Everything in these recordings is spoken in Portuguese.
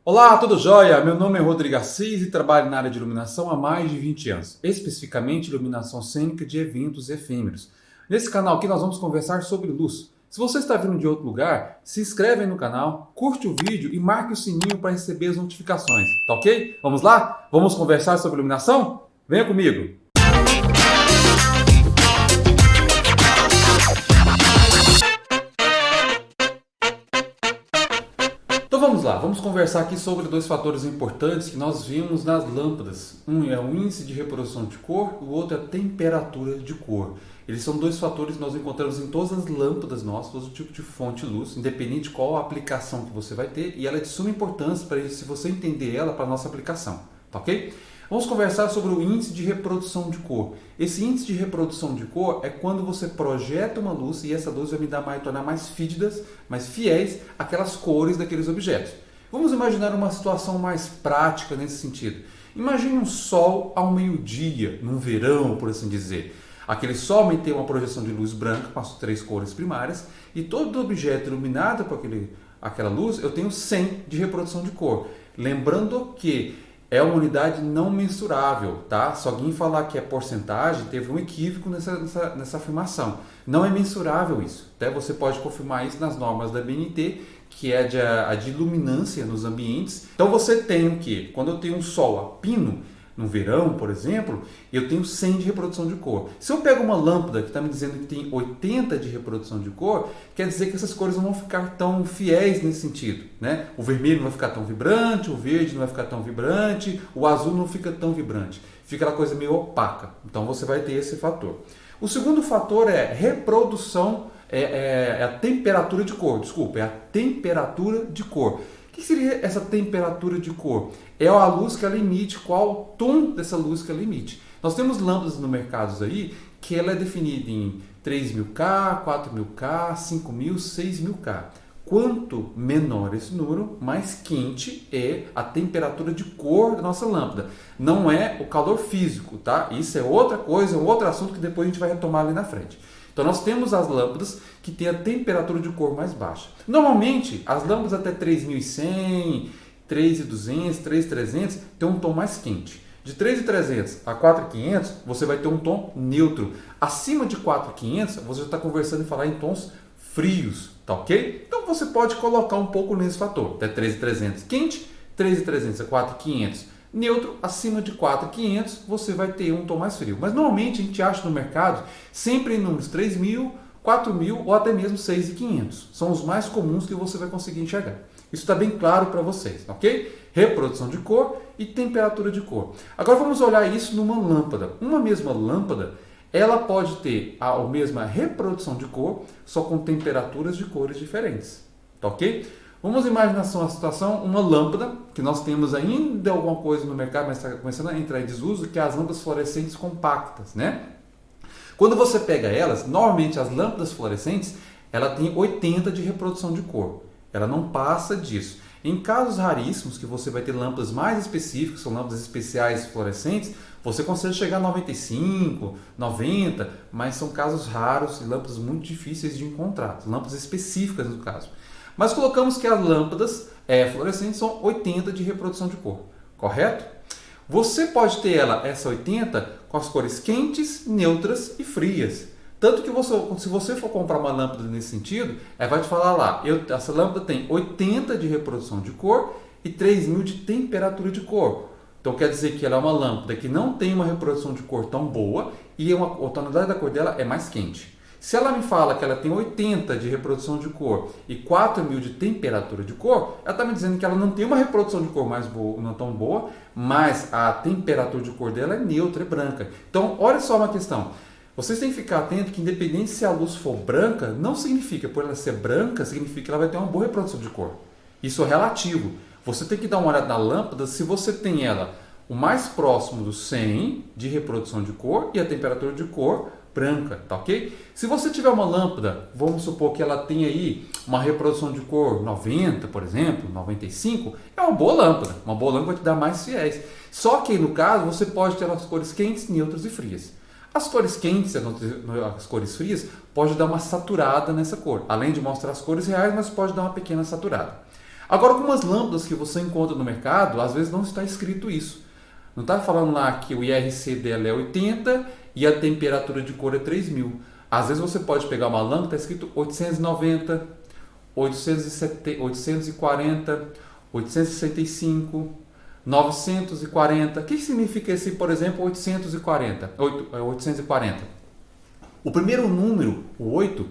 Olá, tudo jóia? Meu nome é Rodrigo Assis e trabalho na área de iluminação há mais de 20 anos, especificamente iluminação cênica de eventos efêmeros. Nesse canal aqui nós vamos conversar sobre luz. Se você está vindo de outro lugar, se inscreve aí no canal, curte o vídeo e marque o sininho para receber as notificações, tá ok? Vamos lá? Vamos conversar sobre iluminação? Venha comigo! Então vamos lá, vamos conversar aqui sobre dois fatores importantes que nós vimos nas lâmpadas. Um é o índice de reprodução de cor, o outro é a temperatura de cor. Eles são dois fatores que nós encontramos em todas as lâmpadas nossas, todo tipo de fonte de luz, independente de qual a aplicação que você vai ter, e ela é de suma importância para se você entender ela para a nossa aplicação, tá ok? Vamos conversar sobre o índice de reprodução de cor. Esse índice de reprodução de cor é quando você projeta uma luz e essa luz vai me tornar mais fídidas, mais fiéis àquelas cores daqueles objetos. Vamos imaginar uma situação mais prática nesse sentido. Imagine um sol ao meio-dia, num verão, por assim dizer. Aquele sol tem uma projeção de luz branca com as três cores primárias e todo objeto iluminado por aquela luz eu tenho 100 de reprodução de cor. Lembrando que é uma unidade não mensurável, tá? Se alguém falar que é porcentagem, teve um equívoco nessa afirmação. Não é mensurável isso. Até você pode confirmar isso nas normas da BNT, que é a de luminância nos ambientes. Então você tem o quê? Quando eu tenho um sol a pino, no verão, por exemplo, eu tenho 100 de reprodução de cor. Se eu pego uma lâmpada que está me dizendo que tem 80 de reprodução de cor, quer dizer que essas cores não vão ficar tão fiéis nesse sentido, né? O vermelho não vai ficar tão vibrante, o verde não vai ficar tão vibrante, o azul não fica tão vibrante. Fica aquela coisa meio opaca. Então você vai ter esse fator. O segundo fator é reprodução, é a temperatura de cor. Desculpa, é a temperatura de cor. O que seria essa temperatura de cor? É a luz que ela emite, qual o tom dessa luz que ela emite. Nós temos lâmpadas no mercado aí que ela é definida em 3000K, 4000K, 5000, 6000K. Quanto menor esse número, mais quente é a temperatura de cor da nossa lâmpada. Não é o calor físico, tá? Isso é outra coisa, é um outro assunto que depois a gente vai retomar ali na frente. Então nós temos as lâmpadas que têm a temperatura de cor mais baixa. Normalmente, as lâmpadas até 3100, 3200, 3300 têm um tom mais quente. De 3300 a 4500 você vai ter um tom neutro. Acima de 4500 você já está conversando em falar em tons frios, tá ok? Então você pode colocar um pouco nesse fator. Até 3300 quente, 3300 a 4500 neutro, acima de 4.500 você vai ter um tom mais frio. Mas normalmente a gente acha no mercado sempre em números 3.000, 4.000 ou até mesmo 6.500. São os mais comuns que você vai conseguir enxergar. Isso está bem claro para vocês, ok? Reprodução de cor e temperatura de cor. Agora vamos olhar isso numa lâmpada. Uma mesma lâmpada, ela pode ter a mesma reprodução de cor, só com temperaturas de cores diferentes, tá ok? Vamos imaginar a situação, uma lâmpada, que nós temos ainda alguma coisa no mercado, mas está começando a entrar em desuso, que é as lâmpadas fluorescentes compactas, né? Quando você pega elas, normalmente as lâmpadas fluorescentes, ela tem 80 de reprodução de cor. Ela não passa disso. Em casos raríssimos, que você vai ter lâmpadas mais específicas, são lâmpadas especiais fluorescentes, você consegue chegar a 95, 90, mas são casos raros e lâmpadas muito difíceis de encontrar. Lâmpadas específicas no caso. Mas colocamos que as lâmpadas fluorescentes são 80 de reprodução de cor, correto? Você pode ter essa 80 com as cores quentes, neutras e frias. Tanto que se você for comprar uma lâmpada nesse sentido, vai te falar lá, essa lâmpada tem 80 de reprodução de cor e 3.000 de temperatura de cor. Então quer dizer que ela é uma lâmpada que não tem uma reprodução de cor tão boa e a tonalidade da cor dela é mais quente. Se ela me fala que ela tem 80 de reprodução de cor e 4.000 de temperatura de cor, ela está me dizendo que ela não tem uma reprodução de cor mais boa, não tão boa, mas a temperatura de cor dela é neutra, é branca. Então, olha só uma questão. Vocês têm que ficar atentos que independente se a luz for branca, não significa, por ela ser branca, significa que ela vai ter uma boa reprodução de cor. Isso é relativo. Você tem que dar uma olhada na lâmpada se você tem ela o mais próximo do 100 de reprodução de cor e a temperatura de cor branca, tá ok? Se você tiver uma lâmpada, vamos supor que ela tenha aí uma reprodução de cor 90, por exemplo, 95, é uma boa lâmpada. Uma boa lâmpada vai te dar mais fiéis. Só que no caso, você pode ter as cores quentes, neutras e frias. As cores quentes, as cores frias, pode dar uma saturada nessa cor. Além de mostrar as cores reais, mas pode dar uma pequena saturada. Agora, algumas lâmpadas que você encontra no mercado, às vezes não está escrito isso. Não está falando lá que o IRC dela é 80 e a temperatura de cor é 3000. Às vezes você pode pegar uma lâmpada, está escrito 890, 840, 865, 940. O que significa esse, por exemplo, 840? O primeiro número, o 8,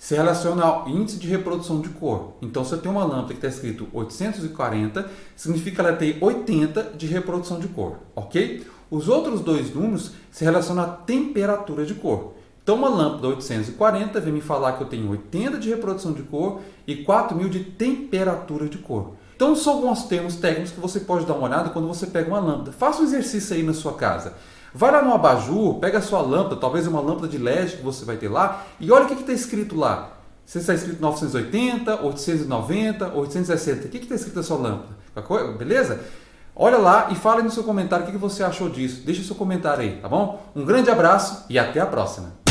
se relaciona ao índice de reprodução de cor. Então, se eu tenho uma lâmpada que está escrito 840, significa que ela tem 80 de reprodução de cor, ok? Os outros dois números se relacionam à temperatura de cor. Então, uma lâmpada 840 vem me falar que eu tenho 80 de reprodução de cor e 4000 de temperatura de cor. Então, são alguns termos técnicos que você pode dar uma olhada quando você pega uma lâmpada. Faça um exercício aí na sua casa. Vai lá no abajur, pega a sua lâmpada, talvez uma lâmpada de LED que você vai ter lá, e olha o que está escrito lá. Se está escrito 980, 890, 860, o que está escrito na sua lâmpada? Beleza? Olha lá e fala aí no seu comentário o que você achou disso. Deixa o seu comentário aí, tá bom? Um grande abraço e até a próxima.